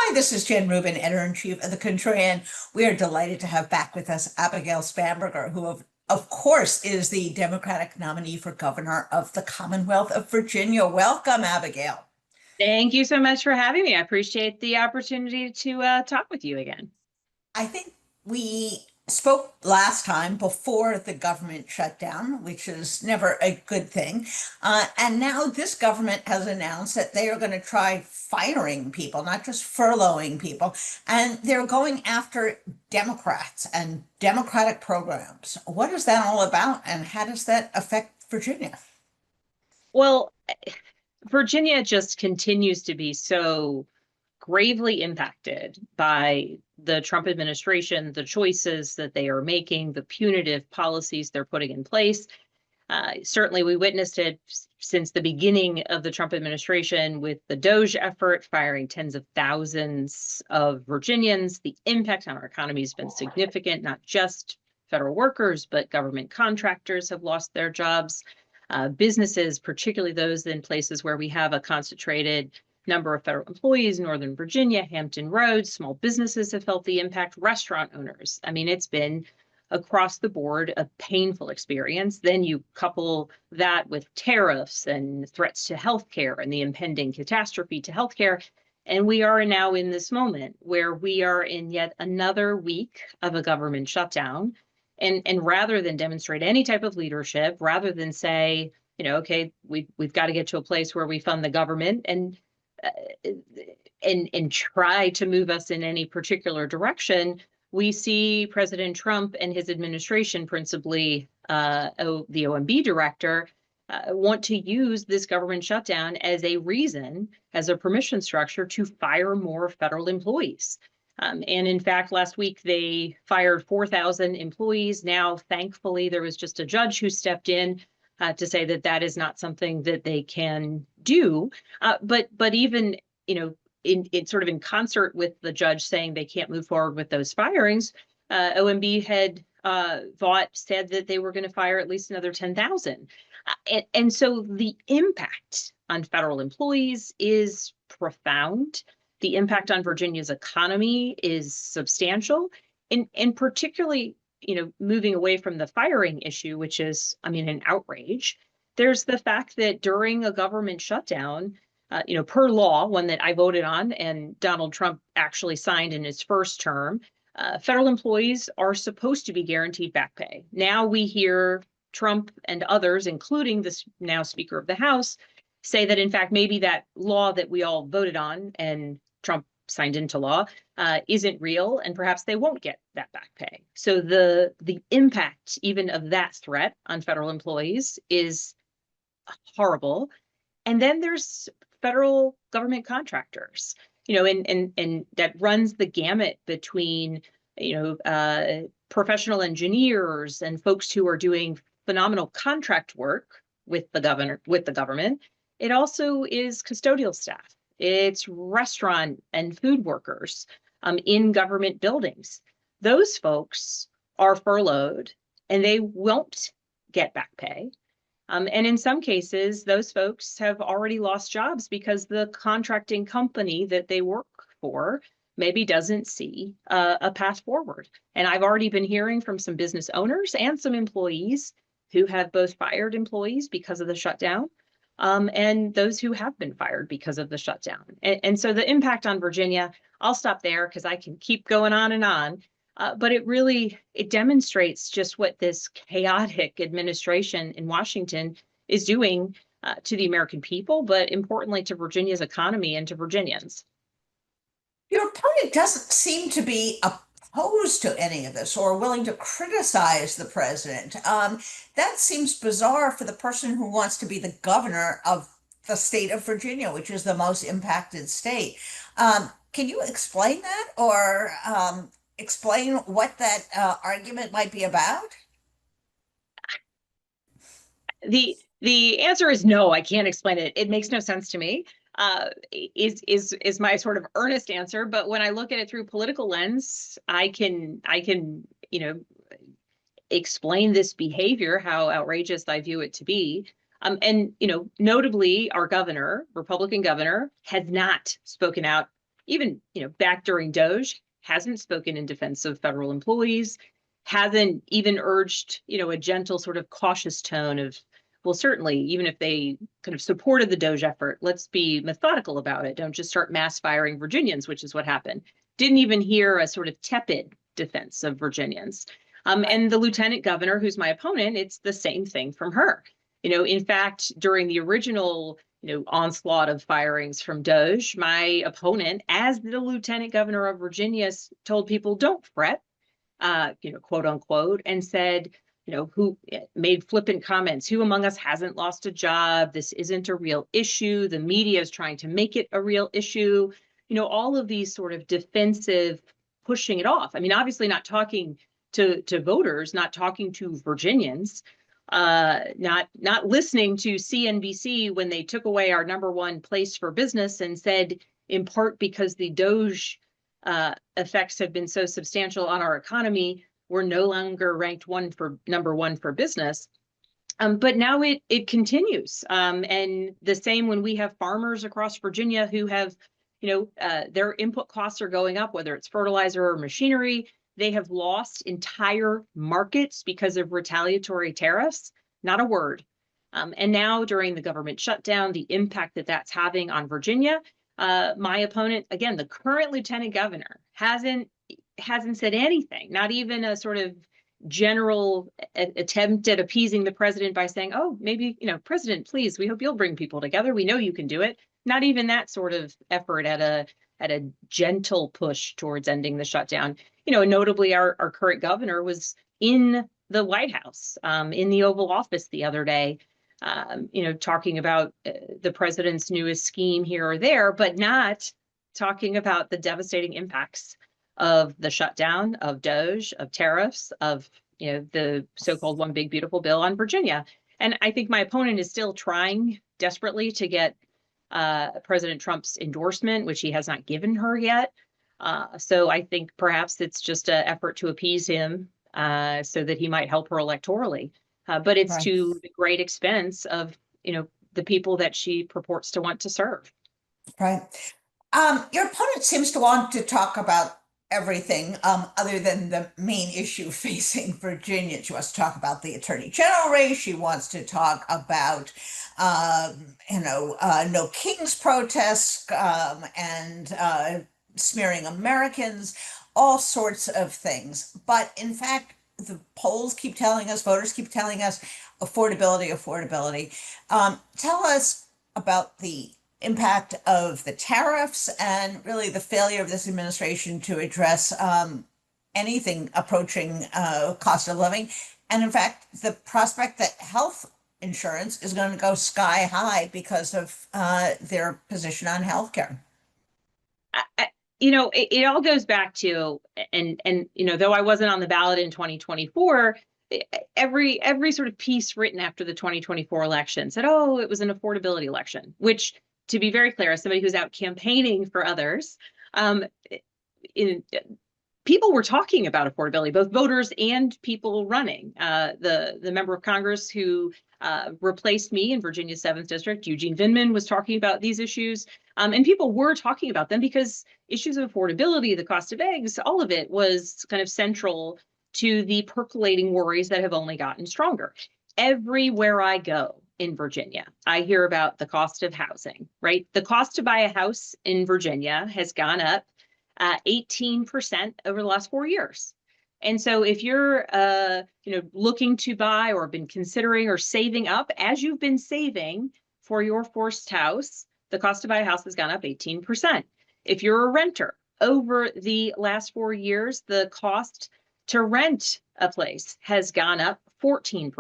Hi, this is Jen Rubin, editor-in-chief of the Contrarian. We are delighted to have back with us Abigail Spanberger, who of course is the Democratic nominee for governor of the Commonwealth of Virginia. Welcome, Abigail. Thank you so much for having me. I appreciate the opportunity to talk with you again. I think we spoke last time before the government shutdown, which is never a good thing. And now this government has announced that they are going to try firing people, not just furloughing people. And they're going after Democrats and Democratic programs. What is that all about? And how does that affect Virginia? Well, Virginia just continues to be so gravely impacted by the Trump administration, the choices that they are making, the punitive policies they're putting in place. Certainly, we witnessed it since the beginning of the Trump administration with the DOGE effort, firing tens of thousands of Virginians. The impact on our economy has been significant, not just federal workers, but government contractors have lost their jobs. Businesses, particularly those in places where we have a concentrated number of federal employees, Northern Virginia, Hampton Roads, small businesses have felt the impact, restaurant owners. I mean, it's been across the board a painful experience. Then you couple that with tariffs and threats to healthcare and the impending catastrophe to healthcare. And we are now in this moment where we are in yet another week of a government shutdown. And rather than demonstrate any type of leadership, rather than say, okay, we've got to get to a place where we fund the government and try to move us in any particular direction, we see President Trump and his administration, principally the OMB director, want to use this government shutdown as a reason, as a permission structure to fire more federal employees. And in fact, last week they fired 4,000 employees. Now, thankfully, there was just a judge who stepped in to say that that is not something that they can do. But even, in sort of in concert with the judge saying they can't move forward with those firings, OMB had said that they were going to fire at least another 10,000. And so the impact on federal employees is profound. The impact on Virginia's economy is substantial, and particularly, moving away from the firing issue, which is, an outrage. There's the fact that during a government shutdown, per law, one that I voted on and Donald Trump actually signed in his first term, federal employees are supposed to be guaranteed back pay. Now we hear Trump and others, including this now Speaker of the House, say that, in fact, maybe that law that we all voted on and Trump signed into law isn't real, and perhaps they won't get that back pay. So the impact even of that threat on federal employees is horrible. And then there's federal government contractors, and that runs the gamut between, professional engineers and folks who are doing phenomenal contract work with the government. It also is custodial staff. It's restaurant and food workers in government buildings. Those folks are furloughed and they won't get back pay. And in some cases, those folks have already lost jobs because the contracting company that they work for maybe doesn't see a path forward. And I've already been hearing from some business owners and some employees who have both fired employees because of the shutdown, and those who have been fired because of the shutdown. And so the impact on Virginia, I'll stop there because I can keep going on and on. But it demonstrates just what this chaotic administration in Washington is doing to the American people, but importantly to Virginia's economy and to Virginians. Your opponent doesn't seem to be opposed to any of this or willing to criticize the president. That seems bizarre for the person who wants to be the governor of the state of Virginia, which is the most impacted state. Can you explain that, or explain what that argument might be about? The answer is no, I can't explain it. It makes no sense to me. Is my sort of earnest answer. But when I look at it through political lens, I can explain this behavior, how outrageous I view it to be. And notably, our governor, Republican governor, has not spoken out even, back during DOGE, hasn't spoken in defense of federal employees, hasn't even urged, a gentle sort of cautious tone of, well, certainly, even if they kind of supported the DOGE effort, let's be methodical about it. Don't just start mass firing Virginians, which is what happened. Didn't even hear a sort of tepid defense of Virginians. And the lieutenant governor, who's my opponent, it's the same thing from her. In fact, during the original, onslaught of firings from DOGE, my opponent, as the lieutenant governor of Virginia, told people, don't fret, quote unquote, and said, who made flippant comments, who among us hasn't lost a job? This isn't a real issue. The media is trying to make it a real issue. All of these sort of defensive pushing it off. I mean, obviously not talking to voters, not talking to Virginians, not listening to CNBC when they took away our #1 place for business and said, in part because the DOGE effects have been so substantial on our economy, we're no longer ranked #1 for business. But now it continues. And the same when we have farmers across Virginia who have, their input costs are going up, whether it's fertilizer or machinery. They have lost entire markets because of retaliatory tariffs. Not a word. And now during the government shutdown, the impact that that's having on Virginia, my opponent, again, the current lieutenant governor, hasn't said anything, not even a sort of general attempt at appeasing the president by saying, oh, maybe, President, please, we hope you'll bring people together. We know you can do it. Not even that sort of effort at a gentle push towards ending the shutdown. Notably, our current governor was in the White House, in the Oval Office the other day, talking about the president's newest scheme here or there, but not talking about the devastating impacts of the shutdown, of DOGE, of tariffs, of the so-called One Big Beautiful Bill on Virginia. And I think my opponent is still trying desperately to get President Trump's endorsement, which he has not given her yet. So I think perhaps it's just an effort to appease him so that he might help her electorally. But it's Right. to the great expense of, the people that she purports to want to serve. Right. Your opponent seems to want to talk about everything other than the main issue facing Virginia. She wants to talk about the attorney general race. She wants to talk about, no king's protests and smearing Americans, all sorts of things. But in fact, the polls keep telling us, voters keep telling us, affordability, affordability. Tell us about the impact of the tariffs and really the failure of this administration to address anything approaching cost of living. And in fact, the prospect that health insurance is going to go sky high because of their position on healthcare. It all goes back to, and though I wasn't on the ballot in 2024, every sort of piece written after the 2024 election said, oh, it was an affordability election, which, to be very clear, as somebody who's out campaigning for others, people were talking about affordability, both voters and people running. The member of Congress who replaced me in Virginia's 7th District, Eugene Vindman, was talking about these issues. And people were talking about them because issues of affordability, the cost of eggs, all of it was kind of central to the percolating worries that have only gotten stronger. Everywhere I go in Virginia, I hear about the cost of housing, right? The cost to buy a house in Virginia has gone up 18% over the last 4 years. And so if you're, looking to buy or been considering or saving up, as you've been saving for your first house, the cost to buy a house has gone up 18%. If you're a renter, over the last 4 years, the cost to rent a place has gone up 14%.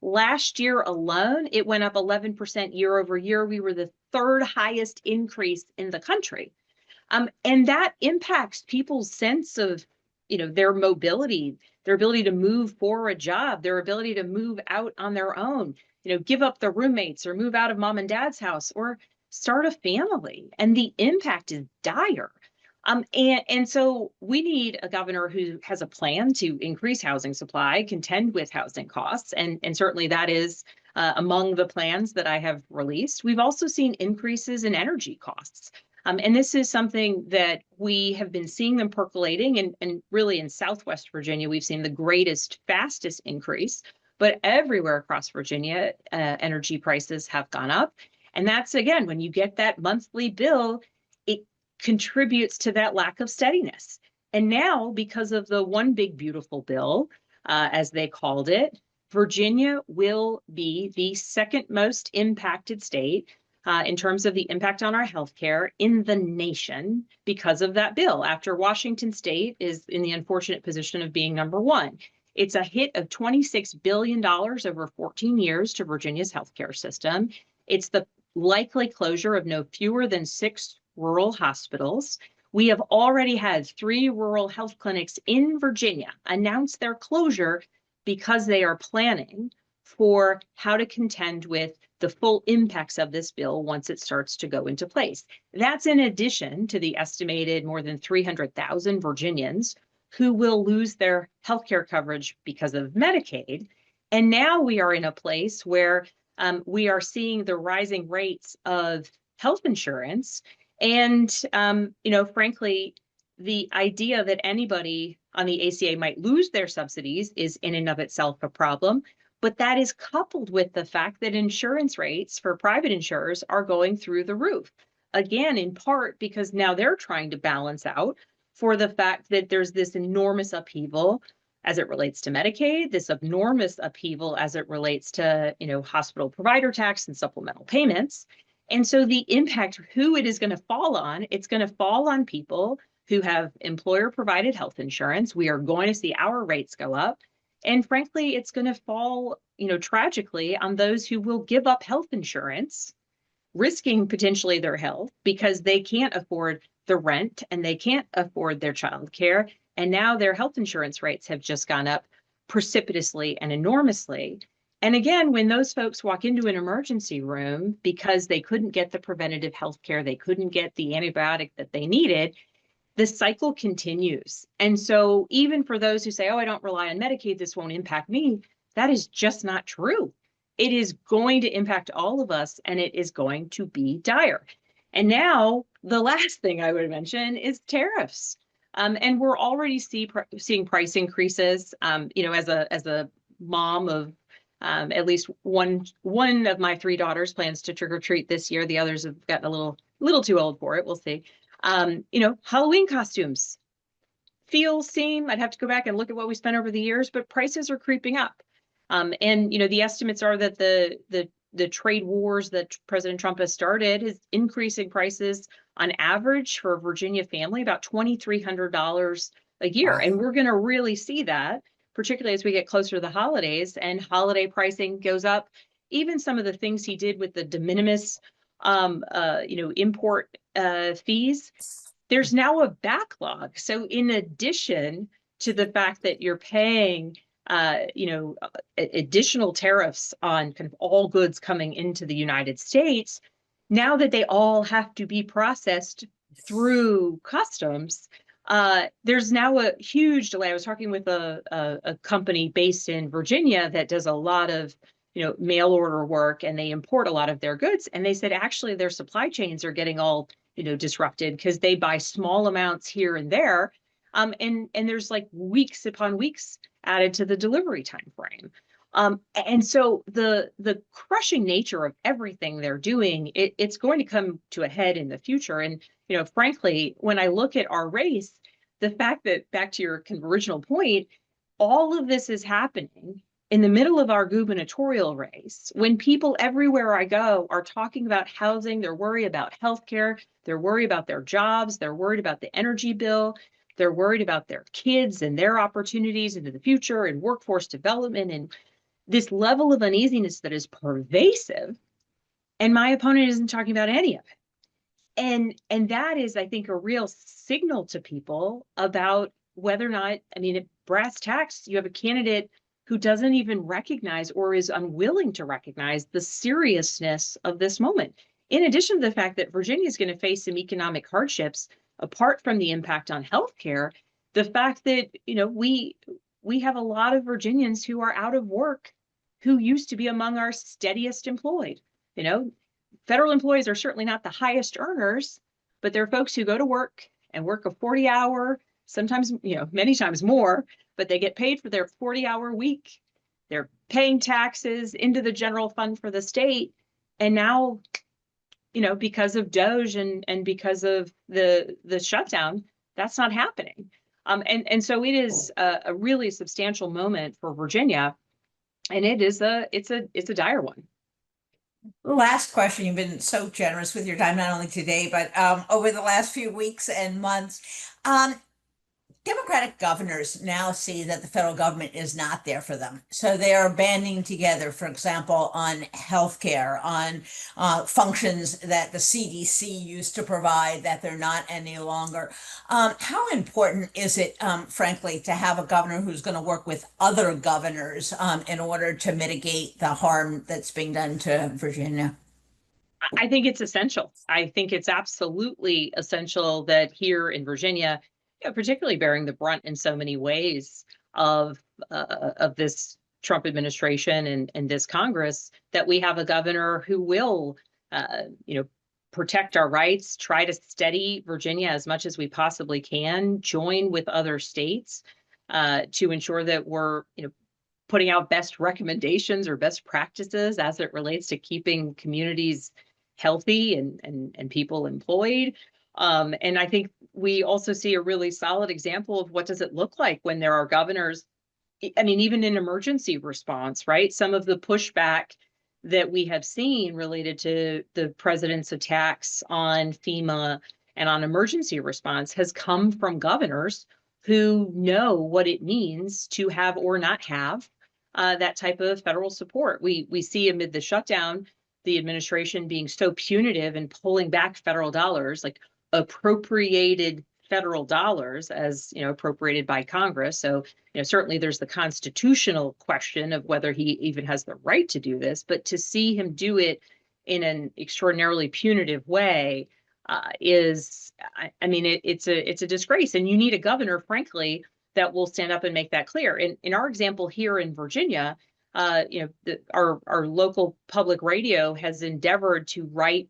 Last year alone, it went up 11% year over year. We were the 3rd highest increase in the country. And that impacts people's sense of, their mobility, their ability to move for a job, their ability to move out on their own, give up their roommates or move out of mom and dad's house or start a family. And the impact is dire. And so we need a governor who has a plan to increase housing supply, contend with housing costs. And certainly that is among the plans that I have released. We've also seen increases in energy costs. And this is something that we have been seeing them percolating, and really in Southwest Virginia, we've seen the greatest, fastest increase. But everywhere across Virginia, energy prices have gone up. And that's, again, when you get that monthly bill, it contributes to that lack of steadiness. And now, because of the one big beautiful bill, as they called it, Virginia will be the second most impacted state in terms of the impact on our healthcare in the nation because of that bill, after Washington State is in the unfortunate position of being number one. It's a hit of $26 billion over 14 years to Virginia's healthcare system. It's the likely closure of no fewer than 6 rural hospitals. We have already had 3 rural health clinics in Virginia announce their closure because they are planning for how to contend with the full impacts of this bill once it starts to go into place. That's in addition to the estimated more than 300,000 Virginians who will lose their healthcare coverage because of Medicaid. And now we are in a place where we are seeing the rising rates of health insurance. And, frankly, the idea that anybody on the ACA might lose their subsidies is in and of itself a problem. But that is coupled with the fact that insurance rates for private insurers are going through the roof. Again, in part because now they're trying to balance out for the fact that there's this enormous upheaval as it relates to Medicaid, this enormous upheaval as it relates to, hospital provider tax and supplemental payments. And so the impact, who it is going to fall on, it's going to fall on people who have employer provided health insurance. We are going to see our rates go up. And frankly, it's going to fall, tragically on those who will give up health insurance, risking potentially their health because they can't afford the rent and they can't afford their child care. And now their health insurance rates have just gone up precipitously and enormously. And again, when those folks walk into an emergency room because they couldn't get the preventative health care, they couldn't get the antibiotic that they needed, the cycle continues. And so even for those who say, oh, I don't rely on Medicaid, this won't impact me, that is just not true. It is going to impact all of us, and it is going to be dire. And now the last thing I would mention is tariffs. And we're already seeing price increases. As a mom of at least one of my 3 daughters plans to trick or treat this year. The others have gotten a little too old for it. We'll see. Halloween costumes seem, I'd have to go back and look at what we spent over the years, but prices are creeping up. And the estimates are that the trade wars that President Trump has started is increasing prices on average for a Virginia family about $2,300 a year. Wow. And we're going to really see that, particularly as we get closer to the holidays and holiday pricing goes up. Even some of the things he did with the de minimis import fees, there's now a backlog. So in addition to the fact that you're paying additional tariffs on kind of all goods coming into the United States, now that they all have to be processed through customs, there's now a huge delay. I was talking with a company based in Virginia that does a lot of mail order work, and they import a lot of their goods. And they said actually their supply chains are getting all disrupted because they buy small amounts here and there, and there's like weeks upon weeks added to the delivery time frame. And so the crushing nature of everything they're doing, it's going to come to a head in the future. And frankly, when I look at our race, the fact that, back to your original point, all of this is happening in the middle of our gubernatorial race, when people everywhere I go are talking about housing, they're worried about healthcare, they're worried about their jobs, they're worried about the energy bill, they're worried about their kids and their opportunities into the future and workforce development, and this level of uneasiness that is pervasive. And my opponent isn't talking about any of it. And that is, I think, a real signal to people about whether or not, at brass tacks, you have a candidate who doesn't even recognize or is unwilling to recognize the seriousness of this moment. In addition to the fact that Virginia is going to face some economic hardships, apart from the impact on healthcare, the fact that, we have a lot of Virginians who are out of work, who used to be among our steadiest employed. Federal employees are certainly not the highest earners, but they're folks who go to work and work a 40-hour, sometimes, many times more, but they get paid for their 40-hour week. They're paying taxes into the general fund for the state. And now, because of DOGE and because of the shutdown, that's not happening. And so it is a really substantial moment for Virginia, and it's a dire one. Last question. You've been so generous with your time, not only today, but over the last few weeks and months. Democratic governors now see that the federal government is not there for them. So they are banding together, for example, on healthcare, on functions that the CDC used to provide that they're not any longer. How important is it, frankly, to have a governor who's going to work with other governors in order to mitigate the harm that's being done to Virginia? I think it's essential. I think it's absolutely essential that here in Virginia, particularly bearing the brunt in so many ways of this Trump administration and this Congress, that we have a governor who will, protect our rights, try to steady Virginia as much as we possibly can, join with other states to ensure that we're, putting out best recommendations or best practices as it relates to keeping communities healthy and people employed. And I think we also see a really solid example of what does it look like when there are governors, even in emergency response, right? Some of the pushback that we have seen related to the president's attacks on FEMA and on emergency response has come from governors who know what it means to have or not have that type of federal support. We see amid the shutdown, the administration being so punitive and pulling back federal dollars, like appropriated federal dollars as appropriated by Congress. So certainly there's the constitutional question of whether he even has the right to do this, but to see him do it in an extraordinarily punitive way it's a disgrace. And you need a governor, frankly, that will stand up and make that clear. In our example here in Virginia, our local public radio has endeavored to write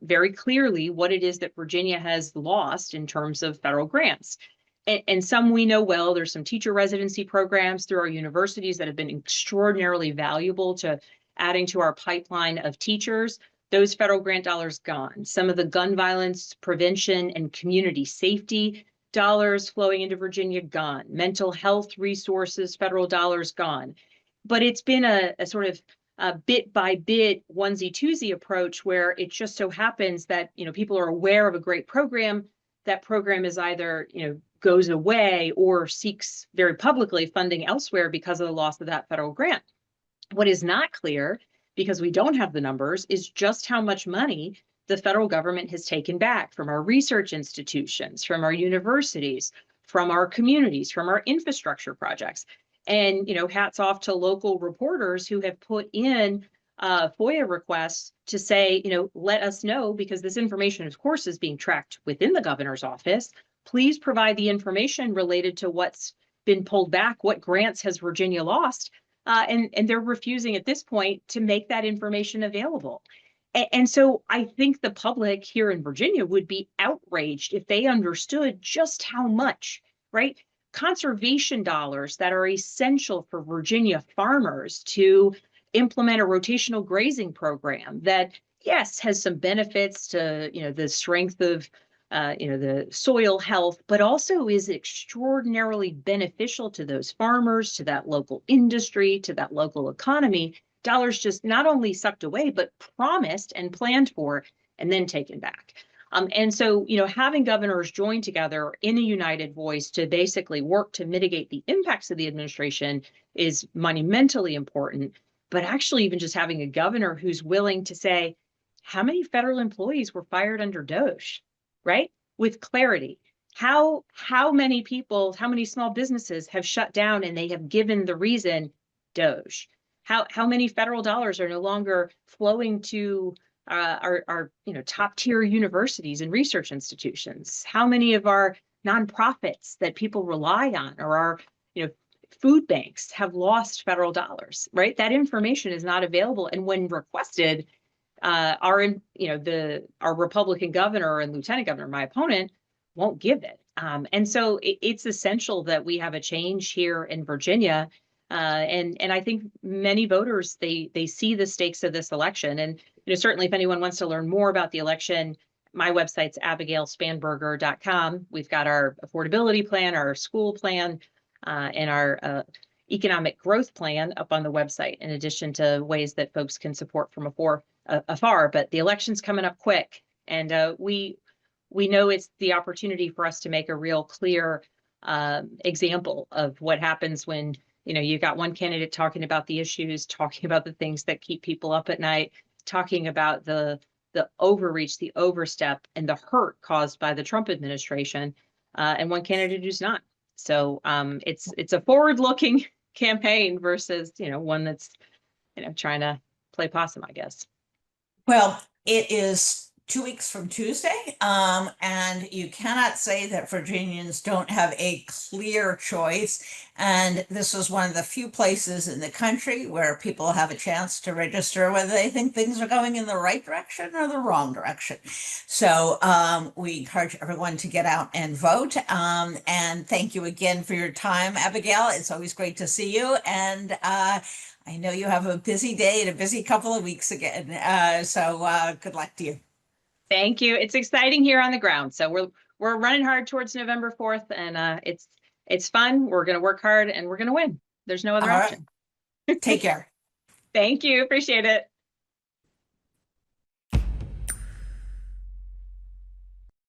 very clearly what it is that Virginia has lost in terms of federal grants. And some we know well. There's some teacher residency programs through our universities that have been extraordinarily valuable to adding to our pipeline of teachers. Those federal grant dollars gone. Some of the gun violence prevention and community safety dollars flowing into Virginia gone. Mental health resources, federal dollars gone. But it's been a sort of bit by bit, onesie twosie approach where it just so happens that people are aware of a great program. That program is either goes away or seeks very publicly funding elsewhere because of the loss of that federal grant. What is not clear, because we don't have the numbers, is just how much money the federal government has taken back from our research institutions, from our universities, from our communities, from our infrastructure projects. And, hats off to local reporters who have put in FOIA requests to say, let us know, because this information, of course, is being tracked within the governor's office. Please provide the information related to what's been pulled back. What grants has Virginia lost? And they're refusing at this point to make that information available. And so I think the public here in Virginia would be outraged if they understood just how much, right? Conservation dollars that are essential for Virginia farmers to implement a rotational grazing program that, yes, has some benefits to, the strength of, the soil health, but also is extraordinarily beneficial to those farmers, to that local industry, to that local economy. Dollars just not only sucked away, but promised and planned for and then taken back. And so, having governors join together in a united voice to basically work to mitigate the impacts of the administration is monumentally important. But actually, even just having a governor who's willing to say, how many federal employees were fired under DOGE, right? With clarity. How many people, how many small businesses have shut down and they have given the reason DOGE? How many federal dollars are no longer flowing to our top tier universities and research institutions? How many of our nonprofits that people rely on or our food banks have lost federal dollars, right? That information is not available. And when requested, our Republican governor and lieutenant governor, my opponent, won't give it. And so it's essential that we have a change here in Virginia. And I think many voters, they see the stakes of this election. And certainly if anyone wants to learn more about the election, my website's abigailspanberger.com. We've got our affordability plan, our school plan, and our economic growth plan up on the website, in addition to ways that folks can support from afar. But the election's coming up quick, and we know it's the opportunity for us to make a real clear example of what happens when you've got one candidate talking about the issues, talking about the things that keep people up at night, talking about the overreach, the overstep, and the hurt caused by the Trump administration, and one candidate who's not. So it's a forward-looking campaign versus one that's trying to play possum, I guess. Well, it is 2 weeks from Tuesday, and you cannot say that Virginians don't have a clear choice. And this is one of the few places in the country where people have a chance to register whether they think things are going in the right direction or the wrong direction. So we encourage everyone to get out and vote. And thank you again for your time, Abigail. It's always great to see you. And I know you have a busy day and a busy couple of weeks again. So good luck to you. Thank you. It's exciting here on the ground. So we're running hard towards November 4th, and it's fun. We're going to work hard and we're going to win. There's no other option. Take care. Thank you. Appreciate it.